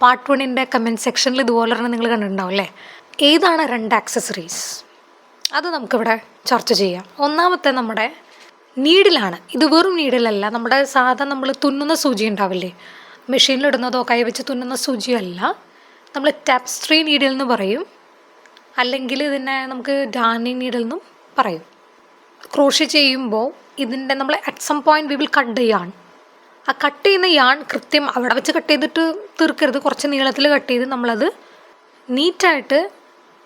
Part 1ൻ്റെ comment സെക്ഷനിൽ ഇതുപോലെ നിങ്ങൾ കണ്ടിട്ടുണ്ടാവും അല്ലേ? ഏതാണ് 2 ആക്സസറീസ്? അത് നമുക്കിവിടെ ചർച്ച ചെയ്യാം. ഒന്നാമത്തെ നമ്മുടെ നീഡിലാണ്. ഇത് വെറും നീഡിലല്ല, നമ്മുടെ സാധാരണ നമ്മൾ തുന്നുന്ന സൂചി ഉണ്ടാവില്ലേ, മെഷീനിലിടുന്നതോ കൈവച്ച് തുന്നുന്ന സൂചിയല്ല. നമ്മൾ ടാപ്സ്ട്രി നീഡിൽ എന്ന് പറയും, അല്ലെങ്കിൽ ഇതിനെ നമുക്ക് ഡാർണിങ് നീഡിൽ എന്നും പറയും. ക്രോഷ്യ ചെയ്യുമ്പോൾ ഇതിൻ്റെ നമ്മൾ at some point we will cut the yarn. ആ കട്ട് ചെയ്യുന്ന യാൺ കൃത്യം അവിടെ വെച്ച് കട്ട് ചെയ്തിട്ട് തീർക്കരുത്, കുറച്ച് നീളത്തിൽ കട്ട് ചെയ്ത് നമ്മളത് നീറ്റായിട്ട്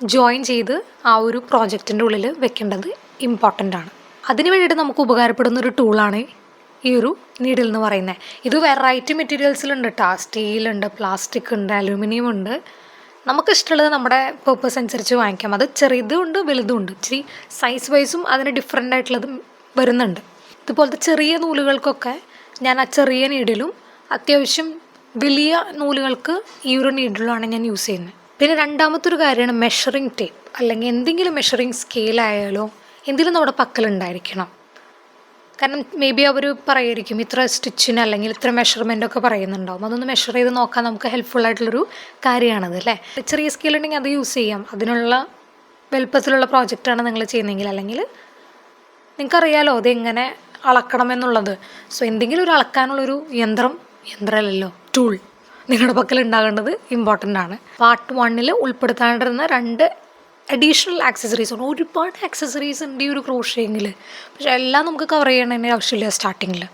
ജോയിൻ ചെയ്ത് ആ ഒരു പ്രോജക്റ്റിൻ്റെ ഉള്ളിൽ വെക്കേണ്ടത് ഇമ്പോർട്ടൻ്റ് ആണ്. അതിന് വേണ്ടിയിട്ട് നമുക്ക് ഉപകാരപ്പെടുന്ന ഒരു ടൂളാണ് ഈ ഒരു നീഡിൽ എന്ന് പറയുന്നത്. ഇത് വെറൈറ്റി മെറ്റീരിയൽസിലുണ്ട് കേട്ടോ. സ്റ്റീലുണ്ട്, പ്ലാസ്റ്റിക് ഉണ്ട്, അലൂമിനിയം ഉണ്ട്. നമുക്കിഷ്ടമുള്ളത് നമ്മുടെ പേർപ്പസ് അനുസരിച്ച് വാങ്ങിക്കാം. അത് ചെറുതുണ്ട് വലുതുണ്ട്, ഇച്ചിരി സൈസ് വൈസും അതിന് ഡിഫറെൻ്റ് ആയിട്ടുള്ളതും വരുന്നുണ്ട്. ഇതുപോലത്തെ ചെറിയ നൂലുകൾക്കൊക്കെ ഞാൻ ആ ചെറിയ നീഡിലും അത്യാവശ്യം വലിയ നൂലുകൾക്ക് ഈ ഒരു നീഡിലുമാണ് ഞാൻ യൂസ് ചെയ്യുന്നത്. പിന്നെ രണ്ടാമത്തെ ഒരു കാര്യമാണ് മെഷറിങ് ടേപ്പ്, അല്ലെങ്കിൽ എന്തെങ്കിലും മെഷറിങ് സ്കെയിലായാലോ എന്തെങ്കിലും നമ്മുടെ പക്കലുണ്ടായിരിക്കണം. കാരണം മേ ബി അവർ പറയുമായിരിക്കും ഇത്ര സ്റ്റിച്ചിന് അല്ലെങ്കിൽ ഇത്ര മെഷർമെൻറ്റൊക്കെ പറയുന്നുണ്ടാവും. അതൊന്ന് മെഷർ ചെയ്ത് നോക്കാൻ നമുക്ക് ഹെൽപ്ഫുള്ളായിട്ടുള്ളൊരു കാര്യമാണത് അല്ലേ. ചെറിയ സ്കെയിൽ ഉണ്ടെങ്കിൽ അത് യൂസ് ചെയ്യാം. അതിനുള്ള വലുപ്പത്തിലുള്ള പ്രോജക്റ്റാണ് നിങ്ങൾ ചെയ്യുന്നതെങ്കിൽ, അല്ലെങ്കിൽ നിങ്ങൾക്കറിയാലോ അതെങ്ങനെ അളക്കണമെന്നുള്ളത്. സോ എന്തെങ്കിലും ഒരു അളക്കാനുള്ളൊരു യന്ത്രമല്ലല്ലോ, ടൂൾ നിങ്ങളുടെ പക്കൽ ഉണ്ടാകേണ്ടത് ഇമ്പോർട്ടൻ്റ് ആണ്. പാർട്ട് 1ൽ ഉൾപ്പെടുത്താണ്ടിരുന്ന 2 അഡീഷണൽ ആക്സസറീസ് ഉണ്ട്. ഒരുപാട് ആക്സസറീസ് ഉണ്ട് ഈ ഒരു ക്രോഷ്യേയിൽ, പക്ഷേ എല്ലാം നമുക്ക് കവർ ചെയ്യണതിൻ്റെ ആവശ്യമില്ല സ്റ്റാർട്ടിങ്ങിൽ.